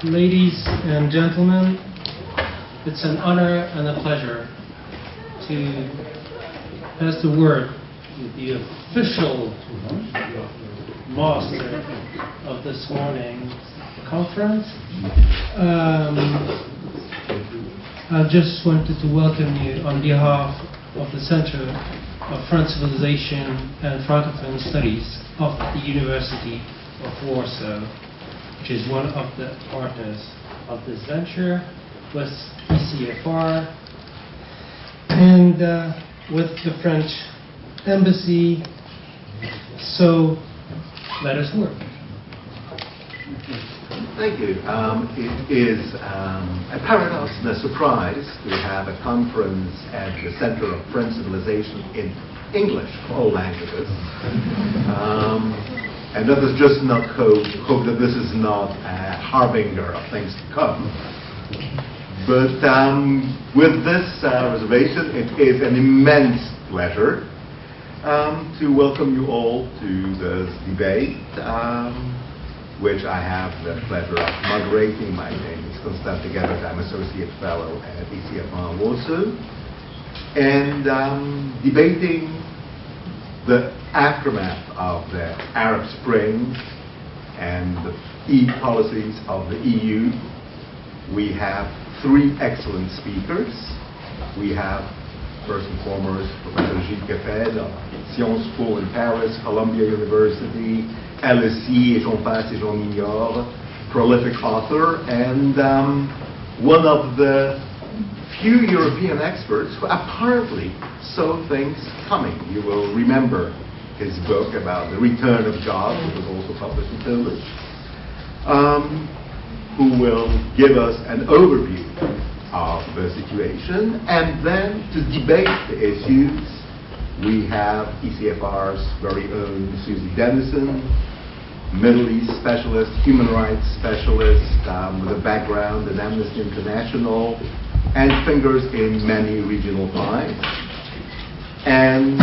Ladies and gentlemen, it's an honor and a pleasure to pass the word to the official master of this morning's conference. I just wanted to welcome you on behalf of the Center of French Civilization and Francophone Studies of the University of Warsaw, which is one of the partners of this venture, with ECFR and with the French Embassy. So let us work. Thank you. It is a paradox and a surprise to have a conference at the Center of French Civilization in English, for all languages. And let us just not hope that this is not a harbinger of things to come. But with this reservation, it is an immense pleasure to welcome you all to this debate, which I have the pleasure of moderating. My name is Konstanty Gebert. I'm Associate Fellow at ECFR Warsaw. And debating the aftermath of the Arab Spring and the policies of the EU, we have three excellent speakers. We have, first and foremost, Professor Gilles Kepel of Sciences Po in Paris, Columbia University, LSE, et j'en passe et j'en ignore, prolific author, and one of the few European experts who apparently saw things coming. You will remember his book about the return of God, which was also published in Polish, who will give us an overview of the situation. And then to debate the issues, we have ECFR's very own Susi Dennison, Middle East specialist, human rights specialist, with a background in Amnesty International and fingers in many regional ties. And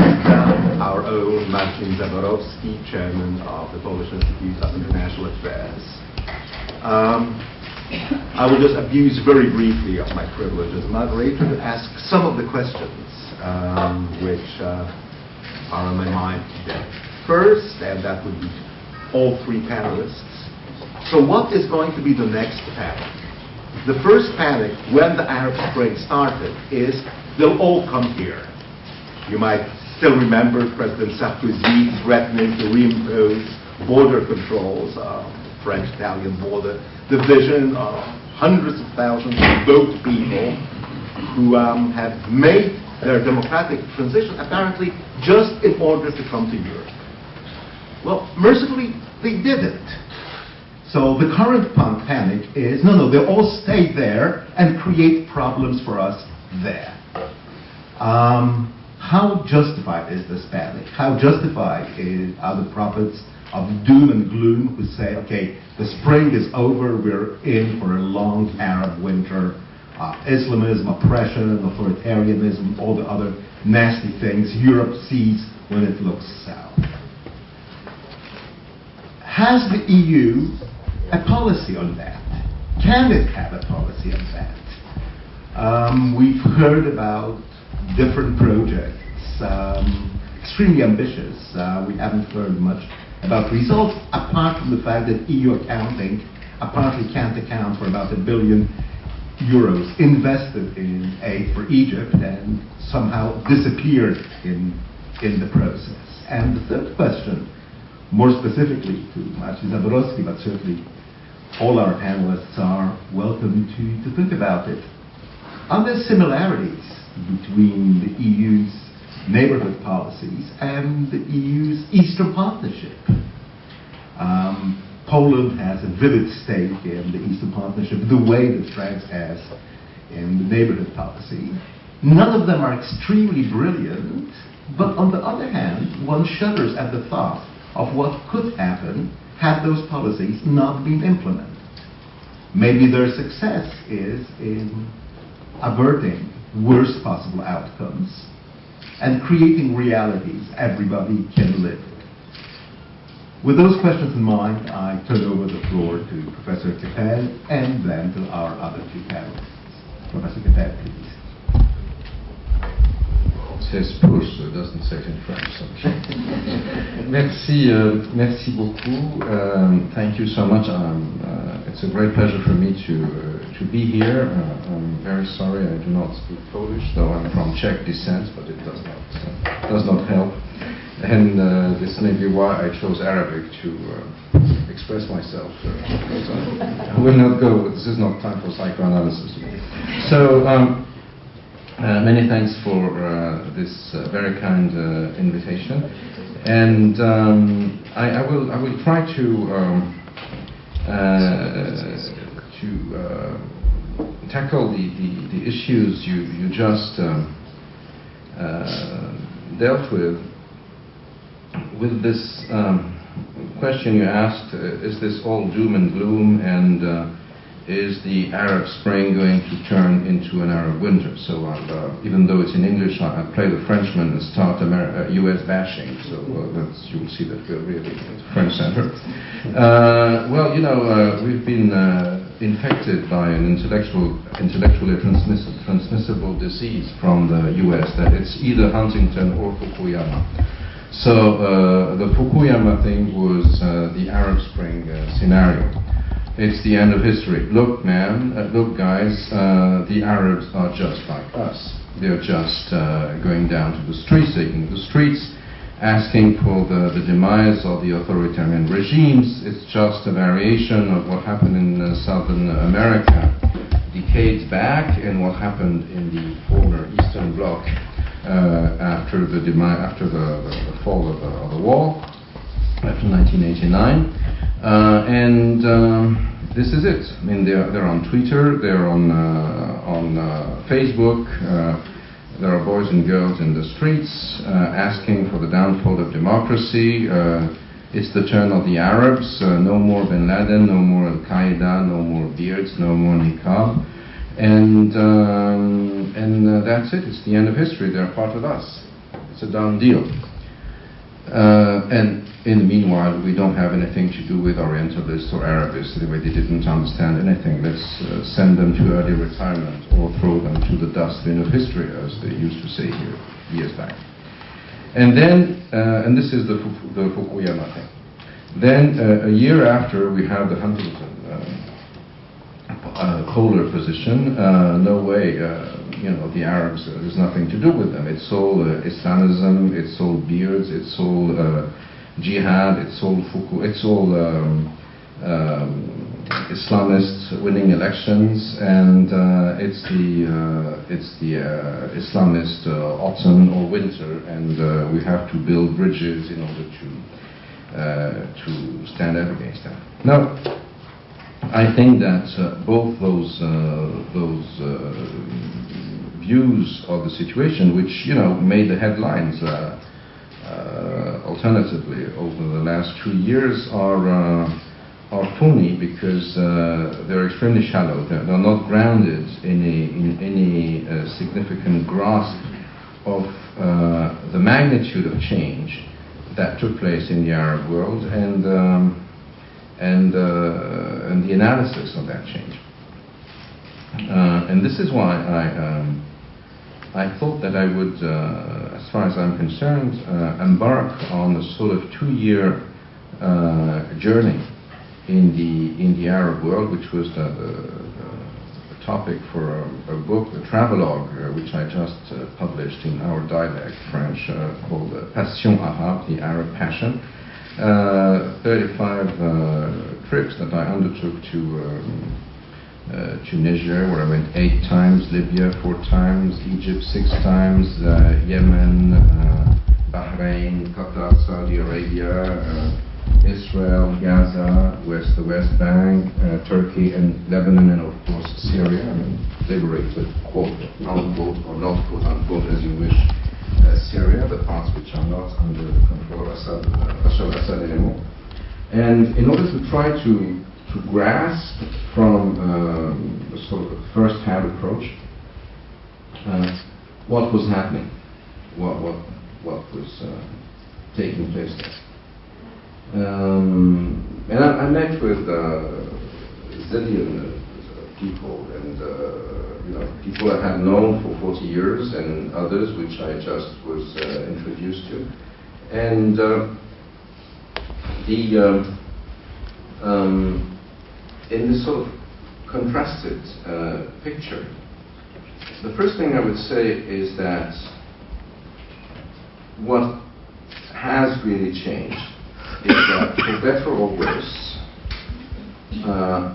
our own Marcin Zaborowski, chairman of the Polish Institute of International Affairs. I will just abuse very briefly of my privilege as moderator to ask some of the questions which are on my mind today. First, and that would be all three panelists. So what is going to be the next panic? The first panic when the Arab Spring started is they'll all come here. You might still remember President Sarkozy threatening to reimpose border controls on the French-Italian border, the vision of hundreds of thousands of boat people who have made their democratic transition apparently just in order to come to Europe. Well, mercifully, they didn't. So the current panic is, no, they'll all stay there and create problems for us there. How justified is this panic? How justified are the prophets of doom and gloom who say, okay, the spring is over, we're in for a long Arab winter, Islamism, oppression, authoritarianism, all the other nasty things Europe sees when it looks south. Has the EU a policy on that? Can it have a policy on that? We've heard about different projects, extremely ambitious. We haven't heard much about results, apart from the fact that EU accounting apparently can't account for about €1 billion invested in aid for Egypt and somehow disappeared in the process. And the third question, more specifically to Marcin Zaborowski, but certainly all our panelists are welcome to think about it. Are there similarities between the EU's neighborhood policies and the EU's Eastern Partnership? Poland has a vivid stake in the Eastern Partnership the way that France has in the neighborhood policy. None of them are extremely brilliant, but on the other hand, one shudders at the thought of what could happen had those policies not been implemented. Maybe their success is in averting worst possible outcomes and creating realities everybody can live with. With those questions in mind, I turn over the floor to Professor Kepel and then to our other two panelists. Professor Kepel, please. It says push, so it doesn't say it in French. So. Merci beaucoup. Thank you so much. It's a great pleasure for me to be here. I'm very sorry I do not speak Polish, though I'm from Czech descent, but it does not help. And this may be why I chose Arabic to express myself. I will not go. This is not time for psychoanalysis. So. Many thanks for this very kind invitation, and I will try to tackle the issues you just dealt with this question you asked. Is this all doom and gloom, and is the Arab Spring going to turn into an Arab winter? So even though it's in English, I play the Frenchman and start US bashing. So you will see that we're really at the French Center. Well, you know, we've been infected by an intellectually transmissible disease from the US, that it's either Huntington or Fukuyama. So the Fukuyama thing was the Arab Spring scenario. It's the end of history. Look, man, look, guys, the Arabs are just like us. They're just going down to the streets, taking the streets, asking for the demise of the authoritarian regimes. It's just a variation of what happened in Southern America decades back and what happened in the former Eastern Bloc after the fall of the wall, after 1989. This is it. I mean, they're on Twitter, they're on Facebook. There are boys and girls in the streets asking for the downfall of democracy. It's the turn of the Arabs. No more Bin Laden, no more Al Qaeda, no more beards, no more niqab, and that's it. It's the end of history. They're part of us. It's a done deal. And in the meanwhile, we don't have anything to do with Orientalists or Arabists. Anyway, they didn't understand anything. Let's send them to early retirement or throw them to the dustbin of history, as they used to say here years back. And then, and this is the Fukuyama thing. Then, a year after, we have the Huntington polar position. No way. You know, the Arabs, there's nothing to do with them. It's all Islamism, it's all beards, it's all jihad, it's all Islamists winning elections, and it's the Islamist autumn or winter, and we have to build bridges in order to stand up against them. Now, I think that both those views of the situation, which, you know, made the headlines alternatively over the last 2 years, are phony, because they're extremely shallow. They're not grounded in any significant grasp of the magnitude of change that took place in the Arab world, and the analysis of that change. And this is why I thought that I would, as far as I'm concerned, embark on a sort of 2-year journey in the Arab world, which was the topic for a book, a travelogue, which I just published in our dialect, French, called Passion Arabe, the Arab Passion. 35 trips that I undertook to Niger, where I went 8 times, Libya 4 times, Egypt 6 times, Yemen, Bahrain, Qatar, Saudi Arabia, Israel, Gaza, the West Bank, Turkey, and Lebanon, and of course Syria. I mean, liberated, quote unquote, or not quote unquote, as you wish, Syria, the parts which are not under the control of Bashar al-Assad anymore. And in order to try to grasp from a sort of first-hand approach what was happening, what was taking place there. And I met with zillion people, and people I had known for 40 years, and others which I just was introduced to. And in this sort of contrasted picture, the first thing I would say is that what has really changed is that, for better or worse,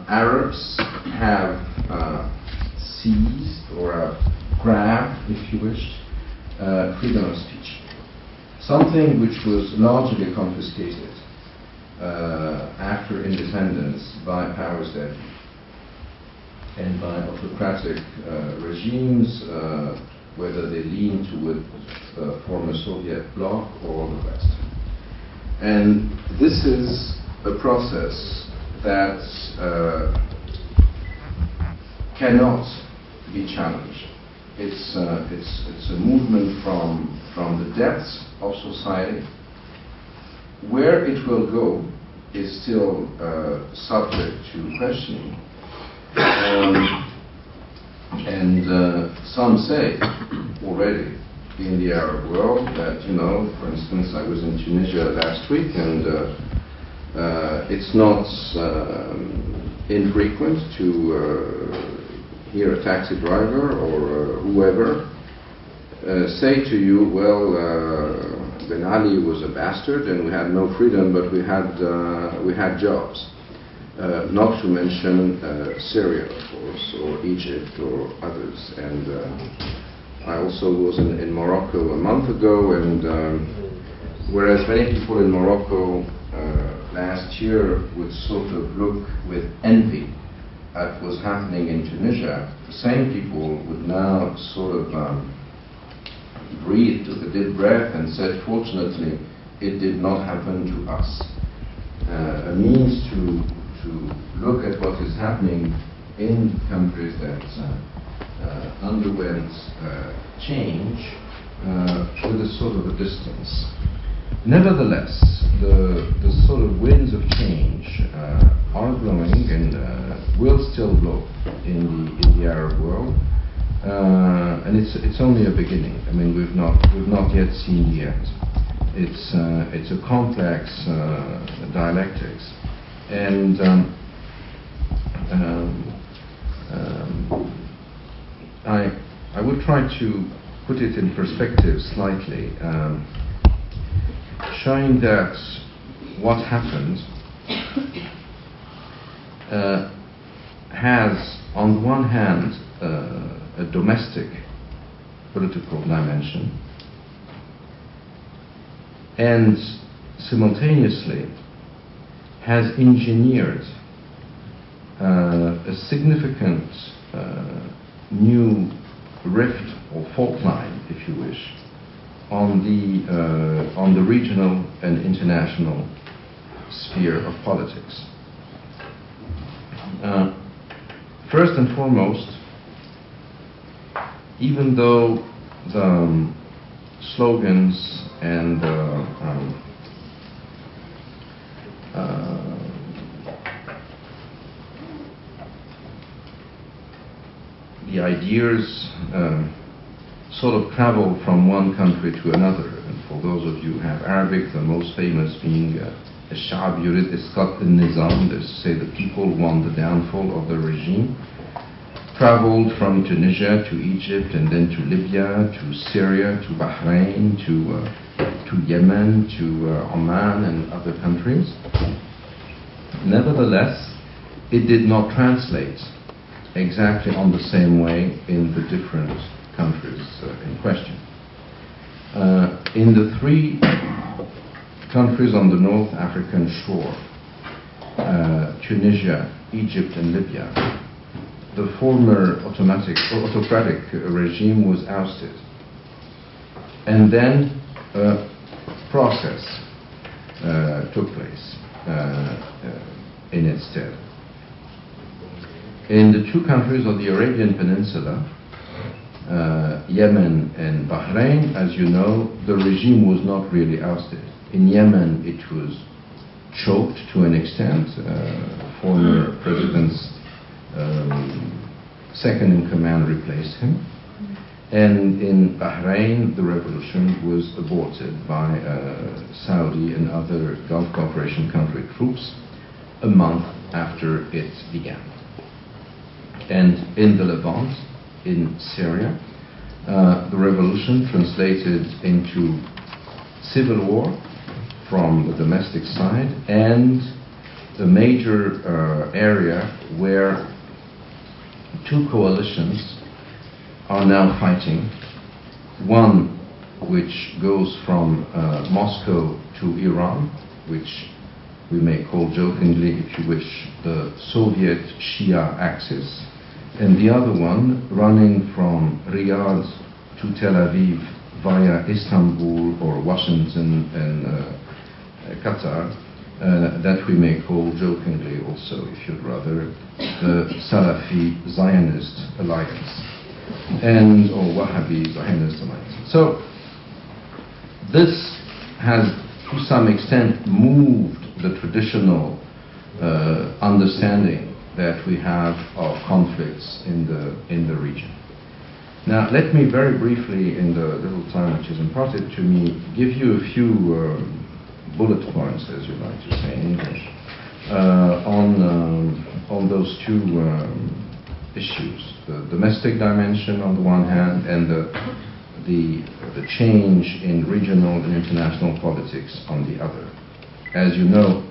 Arabs have seized or have grabbed, if you wish, freedom of speech. Something which was largely confiscated after independence by powers that be and by autocratic regimes, whether they lean toward the former Soviet bloc or the West. And this is a process that cannot be challenged. It's a movement from the depths of society. Where it will go is still subject to questioning. And some say already in the Arab world that, for instance, I was in Tunisia last week, and it's not infrequent to hear a taxi driver or whoever say to you, well, Ben Ali was a bastard and we had no freedom, but we had jobs. Not to mention Syria, of course, or Egypt or others. And I also was in Morocco a month ago, and whereas many people in Morocco last year would sort of look with envy at what was happening in Tunisia, the same people would now sort of breathe, took a deep breath and said, fortunately, it did not happen to us. A means to look at what is happening in countries that underwent change with a sort of a distance. Nevertheless, the sort of winds of change are blowing and will still blow in the Arab world, and it's only a beginning. I mean, we've not yet seen the end. It's a complex dialectics. And I would try to put it in perspective slightly, showing that what happened has, on the one hand, a domestic political dimension, and simultaneously has engineered a significant new rift or fault line, if you wish, on the regional and international sphere of politics. First and foremost, even though the slogans and the ideas sort of travel from one country to another. And for those of you who have Arabic, the most famous being الشعب يريد إسقاط النظام, that is to say the people want the downfall of the regime, traveled from Tunisia to Egypt and then to Libya, to Syria, to Bahrain, to Yemen, to Oman and other countries. Nevertheless, it did not translate exactly on the same way in the different countries in question. In the three countries on the North African shore, Tunisia, Egypt and Libya, the former autocratic regime was ousted. And then a process took place in its stead. In the two countries of the Arabian Peninsula, Yemen and Bahrain, as you know, the regime was not really ousted. In Yemen, it was choked to an extent. Former president's second in command replaced him. And in Bahrain, the revolution was aborted by Saudi and other Gulf Cooperation country troops a month after it began. And in the Levant, in Syria, the revolution translated into civil war from the domestic side, and the major area where two coalitions are now fighting. One which goes from Moscow to Iran, which we may call jokingly, if you wish, the Soviet Shia axis, and the other one running from Riyadh to Tel Aviv via Istanbul or Washington and Qatar, that we may call jokingly also, if you'd rather, the Salafi Zionist Alliance, and or Wahhabi Zionist Alliance. So this has to some extent moved the traditional understanding that we have of conflicts in the region. Now, let me very briefly, in the little time which is imparted to me, give you a few bullet points, as you like to say in English, on those two issues: the domestic dimension on the one hand, and the change in regional and international politics on the other. As you know,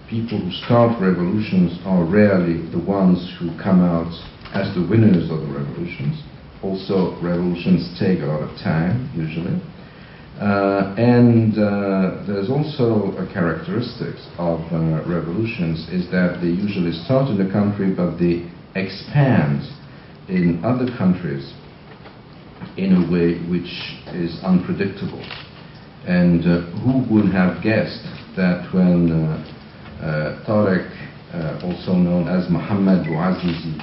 people who start revolutions are rarely the ones who come out as the winners of the revolutions. Also, revolutions take a lot of time, usually. And there's also a characteristic of revolutions is that they usually start in a country, but they expand in other countries in a way which is unpredictable. And who would have guessed that when Tariq, also known as Muhammad Bouazizi,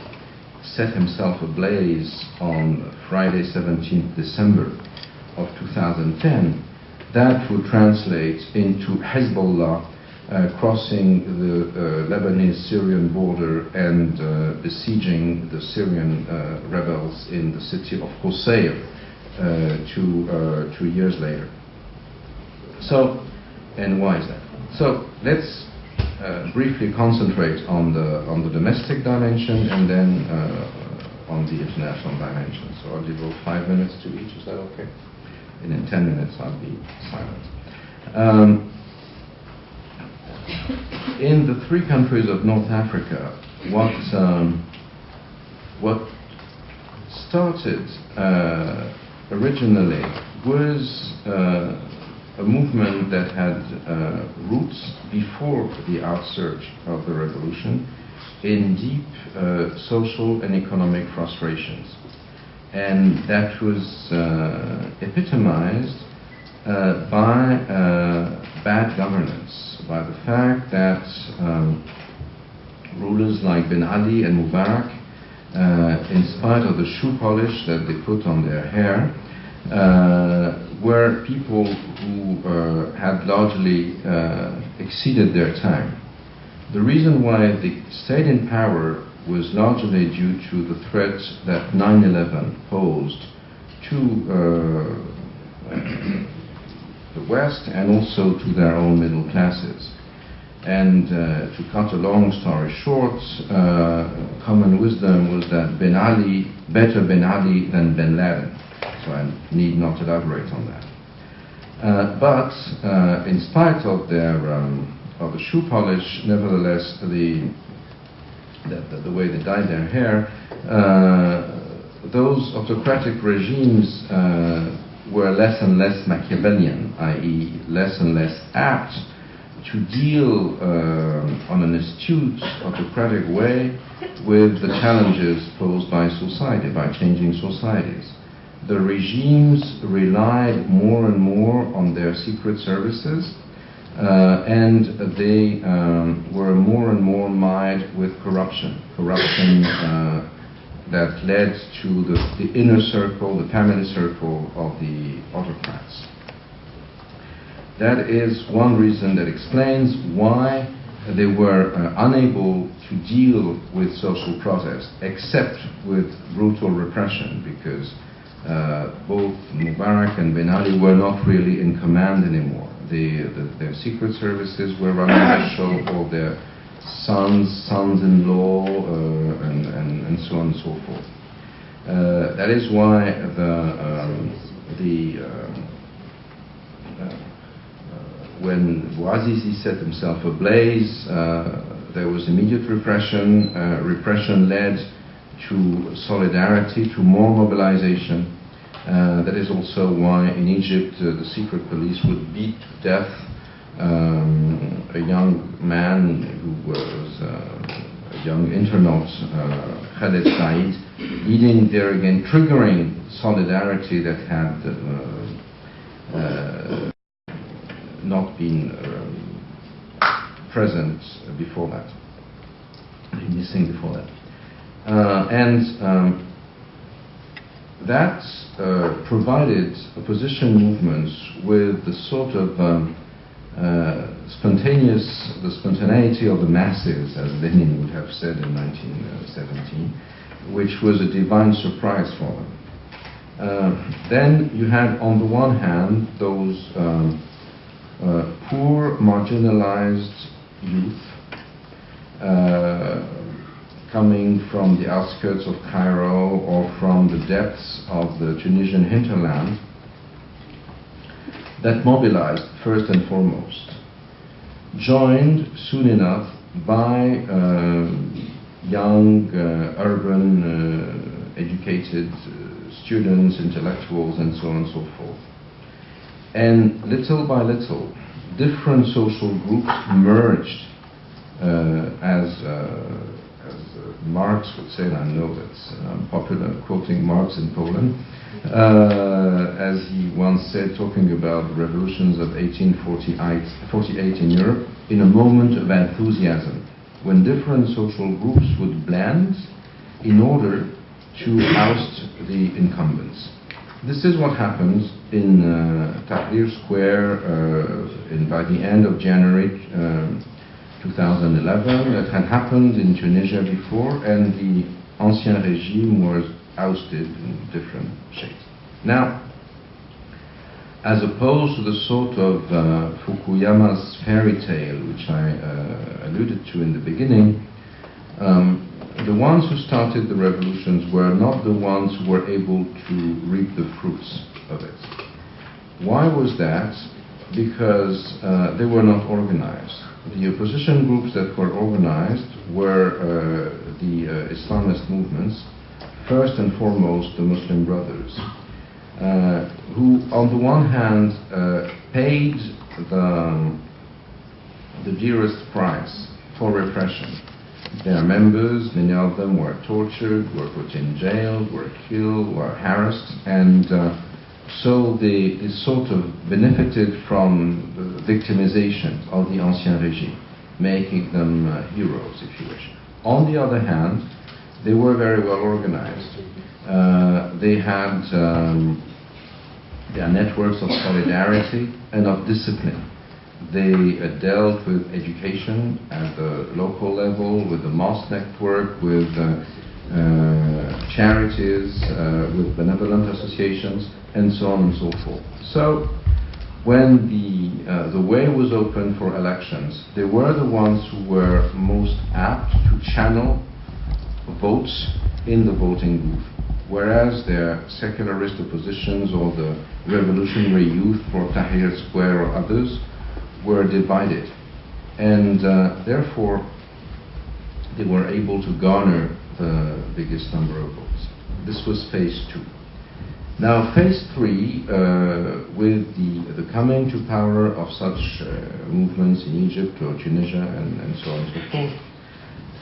set himself ablaze on Friday, 17th December of 2010, that would translate into Hezbollah crossing the Lebanese-Syrian border and besieging the Syrian rebels in the city of Qusayr 2 years later. So, and why is that? So let's briefly concentrate on the domestic dimension and then on the international dimension. So I'll devote 5 minutes to each. Is that okay? And in 10 minutes I'll be silent. In the three countries of North Africa, what started originally was a movement that had roots before the outsurge of the revolution in deep social and economic frustrations. And that was epitomized by bad governance, by the fact that rulers like Ben Ali and Mubarak, in spite of the shoe polish that they put on their hair, were people who had largely exceeded their time. The reason why they stayed in power was largely due to the threat that 9/11 posed to the West and also to their own middle classes. And to cut a long story short, common wisdom was that better Ben Ali than Ben Laden. So I need not elaborate on that. But in spite of their of the shoe polish, nevertheless, the way they dyed their hair, those autocratic regimes were less and less Machiavellian, i.e., less and less apt to deal on an astute, autocratic way with the challenges posed by society, by changing societies. The regimes relied more and more on their secret services, and they were more and more mired with corruption that led to the inner circle, the family circle of the autocrats. That is one reason that explains why they were unable to deal with social protest except with brutal repression, because both Mubarak and Ben Ali were not really in command anymore. Their secret services were running the show, all their sons-in-law, and so on and so forth. That is why when Bouazizi set himself ablaze, there was immediate repression. Repression led to solidarity, to more mobilization. That is also why in Egypt the secret police would beat to death a young man who was a young internaut, Khaled Said, leading there again, triggering solidarity that had not been present before that, missing before that. That provided opposition movements with the sort of the spontaneity of the masses, as Lenin would have said in 1917, which was a divine surprise for them. Then you had, on the one hand, those poor, marginalized youth coming from the outskirts of Cairo or from the depths of the Tunisian hinterland, that mobilized first and foremost, joined soon enough by young, urban, educated students, intellectuals, and so on and so forth. And little by little, different social groups merged, as Marx would say, and I know that's popular quoting Marx in Poland, as he once said, talking about the revolutions of 1848 in Europe, in a moment of enthusiasm, when different social groups would blend in order to oust the incumbents. This is what happened in Tahrir Square by the end of January 2011. That had happened in Tunisia before, and the Ancien Régime was ousted in different shades. Now, as opposed to the sort of Fukuyama's fairy tale, which I alluded to in the beginning, the ones who started the revolutions were not the ones who were able to reap the fruits of it. Why was that? Because they were not organized. The opposition groups that were organized were the Islamist movements, first and foremost the Muslim Brothers, who on the one hand paid the dearest price for repression. Their members, many of them were tortured, were put in jail, were killed, were harassed, and so they sort of benefited from the victimization of the Ancien Régime, making them heroes, if you wish. On the other hand, they were very well organized. They had their networks of solidarity and of discipline. They dealt with education at the local level, with the mosque network, with charities, with benevolent associations, and so on and so forth. So, when the way was open for elections, they were the ones who were most apt to channel votes in the voting booth, whereas their secularist oppositions or the revolutionary youth for Tahrir Square or others were divided, and therefore they were able to garner the biggest number of votes. This was phase 2. Now phase 3, with the coming to power of such movements in Egypt or Tunisia and so on and so forth,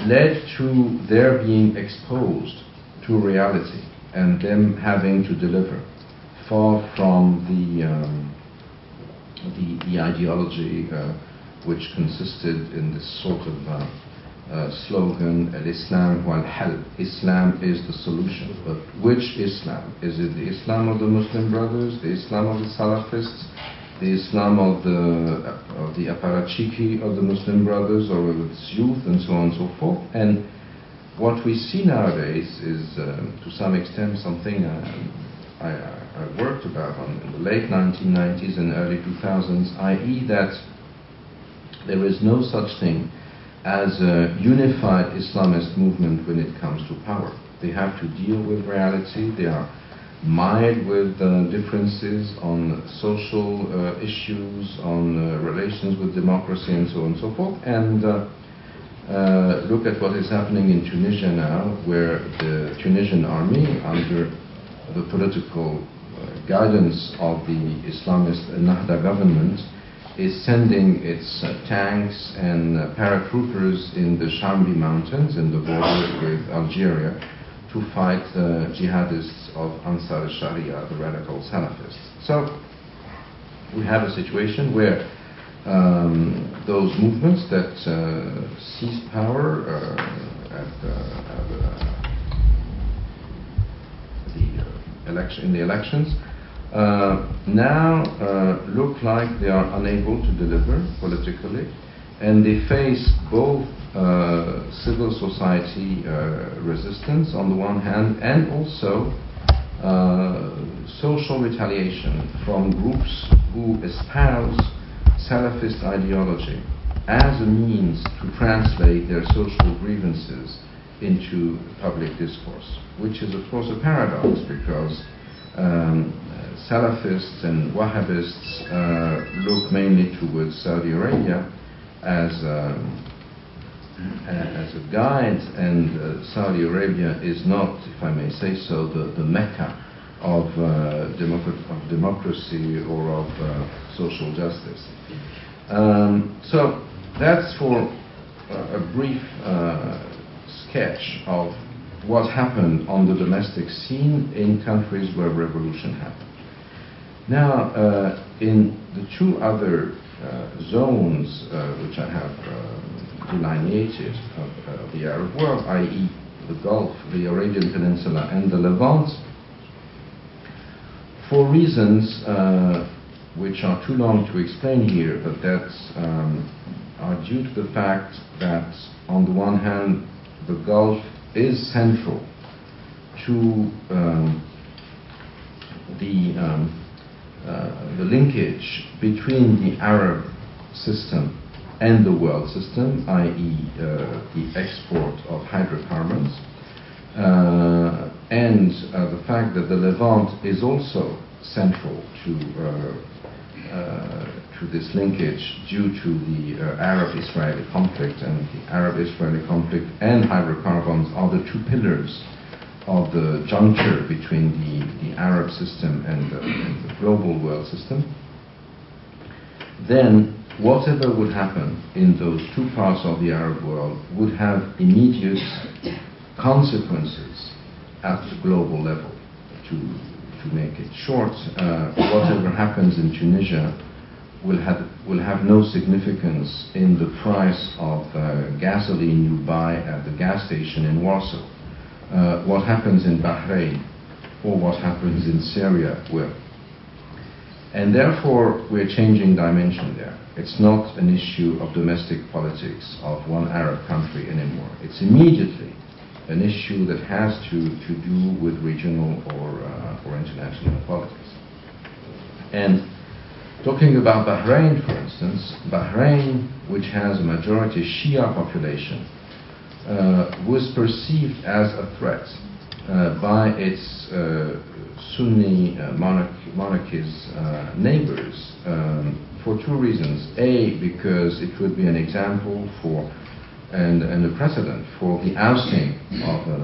led to their being exposed to reality and them having to deliver, far from the ideology which consisted in this sort of slogan, Al-Islam wal-Hal, Islam is the solution. But which Islam? Is it the Islam of the Muslim Brothers, the Islam of the Salafists, the Islam of the apparatchiki of the Muslim Brothers, or with its youth, and so on and so forth. And what we see nowadays is, to some extent, something I worked about in the late 1990s and early 2000s, i.e. that there is no such thing as a unified Islamist movement when it comes to power. They have to deal with reality. They are mired with differences on social issues, on relations with democracy, and so on and so forth. And look at what is happening in Tunisia now, where the Tunisian army, under the political guidance of the Islamist Nahda government, is sending its tanks and paratroopers in the Shambi mountains, in the border with Algeria, to fight jihadists of Ansar al-Sharia, the radical Salafists. So we have a situation where those movements that seized power in the elections now look like they are unable to deliver politically, and they face both civil society resistance on the one hand, and also social retaliation from groups who espouse Salafist ideology as a means to translate their social grievances into public discourse, which is of course a paradox, because Salafists and Wahhabists look mainly towards Saudi Arabia as a guide, and Saudi Arabia is not, if I may say so, the Mecca of democracy or of social justice. So that's for a brief sketch of what happened on the domestic scene in countries where revolution happened. Now, in the two other zones which I have delineated of the Arab world, i.e. the Gulf, the Arabian Peninsula, and the Levant, for reasons which are too long to explain here, but that are due to the fact that, on the one hand, the Gulf is central to the linkage between the Arab system and the world system, i.e. The export of hydrocarbons, and the fact that the Levant is also central to this linkage due to the Arab-Israeli conflict, and the Arab-Israeli conflict and hydrocarbons are the two pillars of the juncture between the Arab system and the global world system. Then whatever would happen in those two parts of the Arab world would have immediate consequences at the global level. To make it short, whatever happens in Tunisia will have no significance in the price of gasoline you buy at the gas station in Warsaw. What happens in Bahrain or what happens in Syria will. And therefore we're changing dimension there. It's not an issue of domestic politics of one Arab country anymore. It's immediately an issue that has to do with regional or international politics. And talking about Bahrain, for instance, Bahrain, which has a majority Shia population, was perceived as a threat by its Sunni monarchies neighbors for two reasons. A, because it would be an example for and a precedent for the ousting of a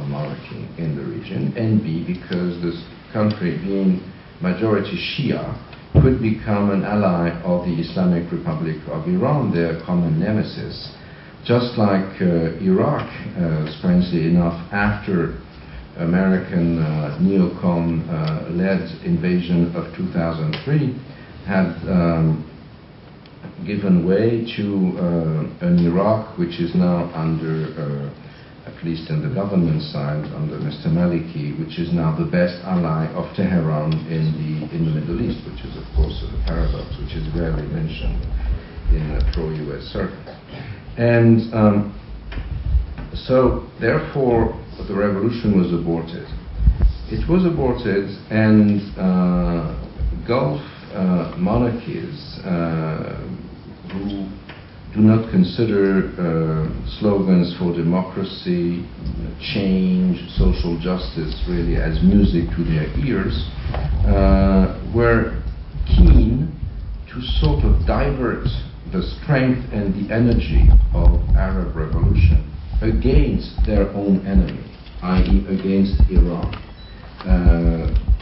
monarchy in the region, and B, because this country, being majority Shia, could become an ally of the Islamic Republic of Iran, their common nemesis. Just like Iraq, strangely enough, after American neocon-led invasion of 2003, had given way to an Iraq which is now under at least in the government side, under Mr. Maliki, which is now the best ally of Tehran in the Middle East, which is, of course, a paradox which is rarely mentioned in a pro-US circle. And so, therefore, the revolution was aborted. It was aborted, and Gulf monarchies who do not consider slogans for democracy, change, social justice really as music to their ears, were keen to sort of divert the strength and the energy of Arab revolution against their own enemy, i.e. against Iran.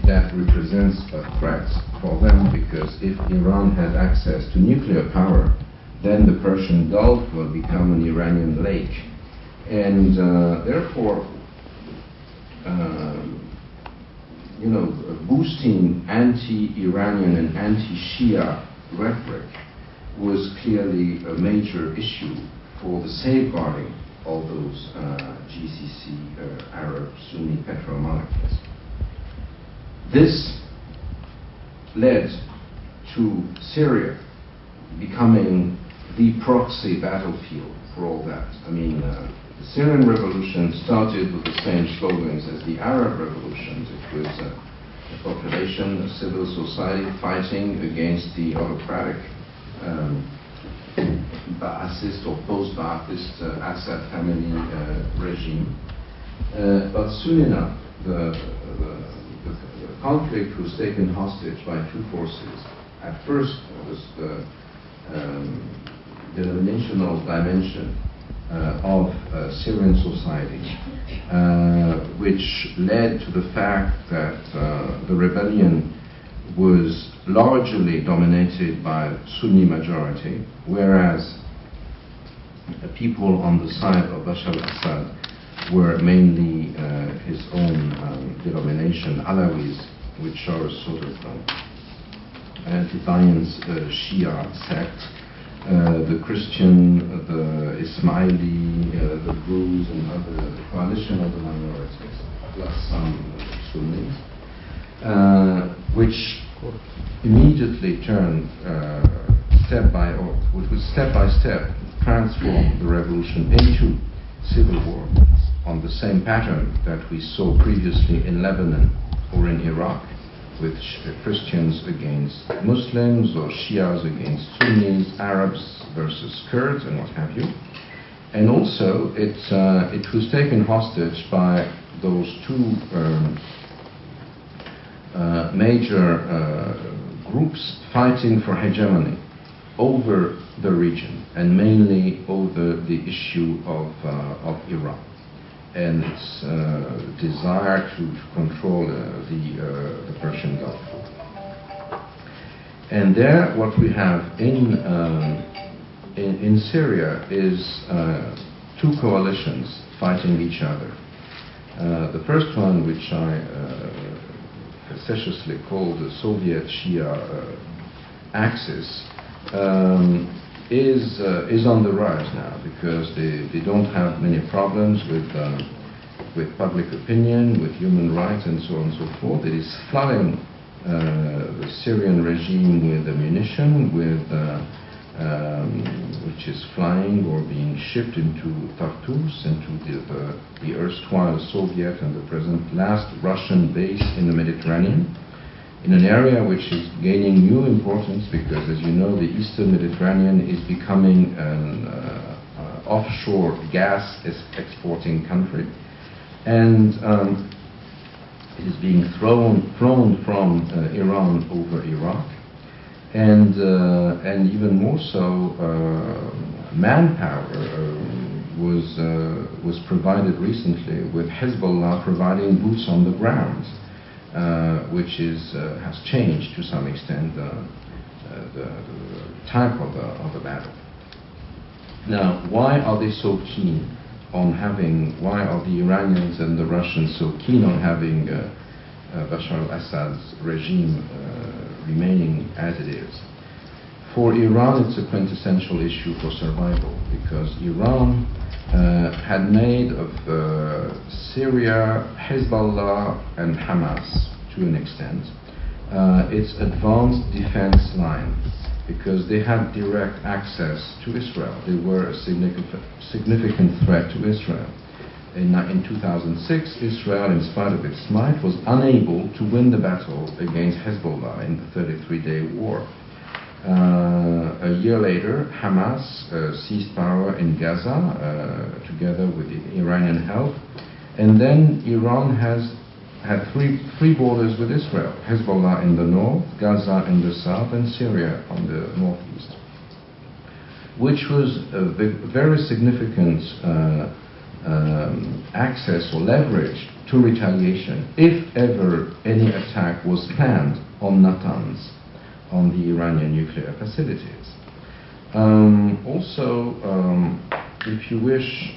That represents a threat for them, because if Iran has access to nuclear power, then the Persian Gulf will become an Iranian lake. And therefore, boosting anti-Iranian and anti-Shia rhetoric was clearly a major issue for the safeguarding of those GCC Arab Sunni petromonarchies. This led to Syria becoming the proxy battlefield for all that. I mean, the Syrian revolution started with the same slogans as the Arab revolutions. It was a population, a civil society fighting against the autocratic Ba'athist or post-Ba'athist Assad family regime. But soon enough, the conflict was taken hostage by two forces. At first, it was the denominational dimension of Syrian society, which led to the fact that the rebellion was largely dominated by Sunni majority, whereas the people on the side of Bashar al-Assad were mainly his own denomination, Alawis, which are a sort of anti-Zionist Shia sect. The Christian, the Ismaili, the Druze, and other coalition of the minorities, plus some Sunnis, which immediately turned which would step by step transform the revolution into civil war on the same pattern that we saw previously in Lebanon or in Iraq, with Christians against Muslims or Shias against Sunnis, Arabs versus Kurds, and what have you. And also, it was taken hostage by those two major groups fighting for hegemony over the region, and mainly over the issue of Iran and its desire to control the Persian Gulf. And there, what we have in Syria is two coalitions fighting each other. The first one, which I facetiously called the Soviet Shia axis, is on the rise now, because they don't have many problems with public opinion, with human rights, and so on and so forth. It is flooding the Syrian regime with ammunition, which is flying or being shipped into Tartus, into the erstwhile Soviet and the present last Russian base in the Mediterranean, in an area which is gaining new importance, because, as you know, the Eastern Mediterranean is becoming an offshore gas exporting country, and it is being flown from Iran over Iraq, and even more so, manpower was provided recently, with Hezbollah providing boots on the ground, which has changed to some extent the type of the battle. Now, why are they so keen on having? Why are the Iranians and the Russians so keen on having Bashar al-Assad's regime remaining as it is? For Iran, it's a quintessential issue for survival, because Iran had made of Syria, Hezbollah, and Hamas, to an extent, its advanced defense line, because they had direct access to Israel. They were a significant threat to Israel. In 2006, Israel, in spite of its might, was unable to win the battle against Hezbollah in the 33-day war. A year later, Hamas seized power in Gaza, together with Iranian help, and then Iran has had three borders with Israel: Hezbollah in the north, Gaza in the south, and Syria on the northeast, which was a very significant access or leverage to retaliation if ever any attack was planned on Natanz, on the Iranian nuclear facilities. If you wish,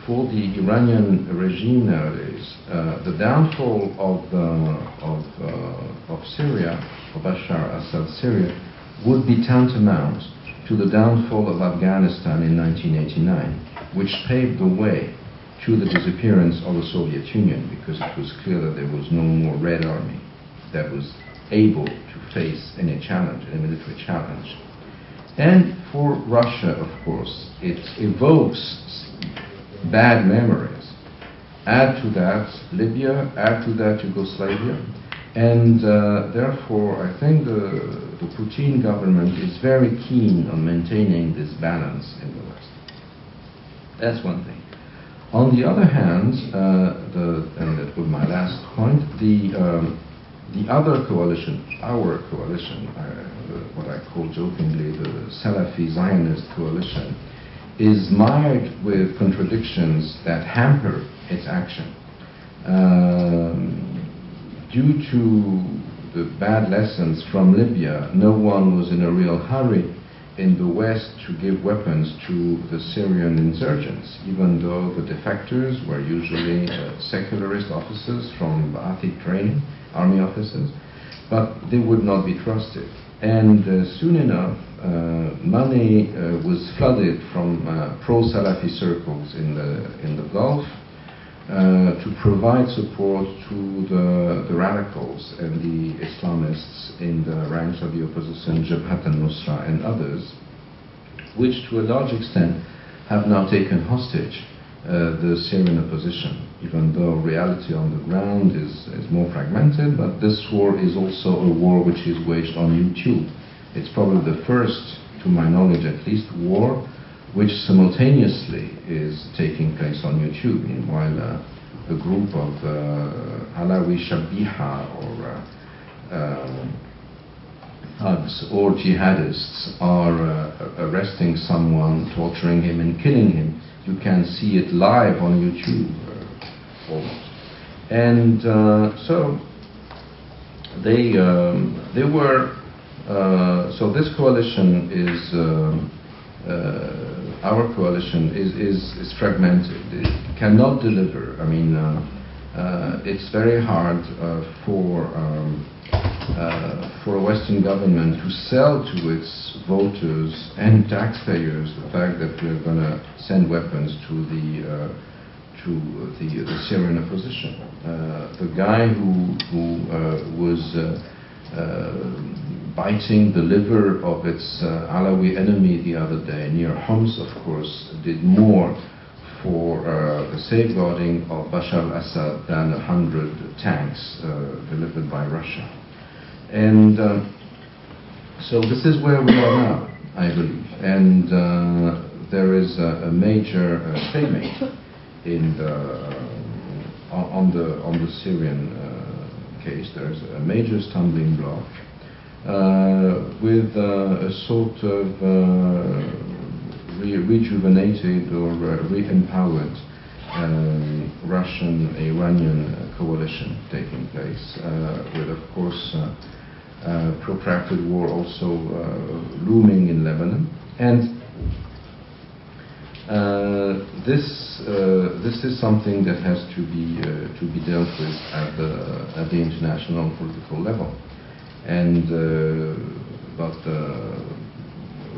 for the Iranian regime nowadays, the downfall of Syria, of Bashar al-Assad's Syria, would be tantamount to the downfall of Afghanistan in 1989, which paved the way to the disappearance of the Soviet Union, because it was clear that there was no more Red Army that was able to face any challenge, any military challenge. And for Russia, of course, it evokes bad memories. Add to that Libya, add to that Yugoslavia, and therefore I think the Putin government is very keen on maintaining this balance in the West. That's one thing. On the other hand, and that was my last point, the other coalition, our coalition, what I call jokingly the Salafi Zionist coalition, is mired with contradictions that hamper its action. Due to the bad lessons from Libya, no one was in a real hurry in the West to give weapons to the Syrian insurgents, even though the defectors were usually secularist officers from Ba'athist training, army officers, but they would not be trusted. And soon enough, money was flooded from pro-Salafi circles in the Gulf to provide support to the radicals and the Islamists in the ranks of the opposition, Jabhat al-Nusra and others, which to a large extent have now taken hostage the Syrian opposition, even though reality on the ground is more fragmented. But this war is also a war which is waged on YouTube. It's probably the first, to my knowledge at least, war which simultaneously is taking place on YouTube. Meanwhile, a group of Alawi Shabiha or thugs or jihadists are arresting someone, torturing him and killing him. You can see it live on YouTube almost. And so they were, so this coalition is, our coalition is fragmented. It cannot deliver. I mean, it's very hard for a Western government to sell to its voters and taxpayers the fact that we're going to send weapons to the Syrian opposition. The guy who was biting the liver of its Alawi enemy the other day near Homs, of course, did more for the safeguarding of Bashar al-Assad than 100 tanks delivered by Russia. And so this is where we are now, I believe. And there is a major stalemate in on the Syrian case. There's a major stumbling block with a sort of rejuvenated or re-empowered Russian-Iranian coalition taking place, with, of course, protracted war also looming in Lebanon. And this is something that has to be dealt with at the international political level. And but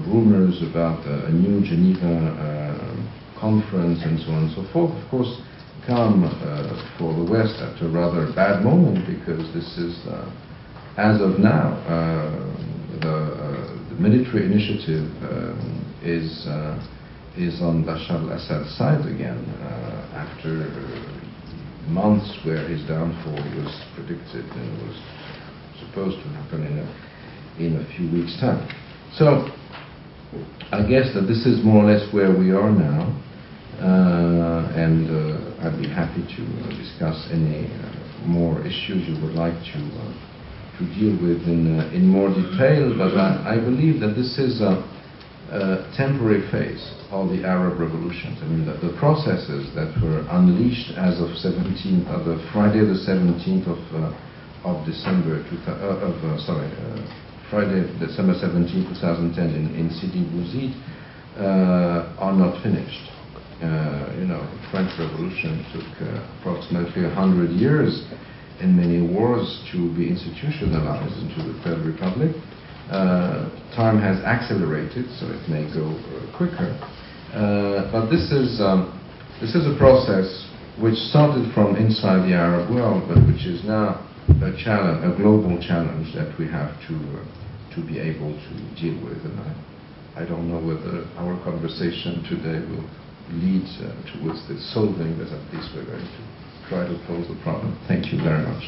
rumors about a new Geneva conference and so on and so forth, of course, come for the West at a rather bad moment, because this is, as of now, the military initiative is on Bashar al-Assad's side again, after months where his downfall was predicted and was supposed to happen in a few weeks' time. So I guess that this is more or less where we are now, and I'd be happy to discuss any more issues you would like to deal with in more detail, but I believe that this is a temporary phase of the Arab revolutions. I mean, the processes that were unleashed as of Friday the 17th of December, Friday, December 17, 2010 in Sidi Bouzid are not finished. The French Revolution took approximately 100 years in many wars to be institutionalized into the Third Republic. Time has accelerated, so it may go quicker. But this is a process which started from inside the Arab world, but which is now a challenge, a global challenge that we have to be able to deal with. And I don't know whether our conversation today will lead towards this solving, but at least we're going to try to close the problem. Thank you very much.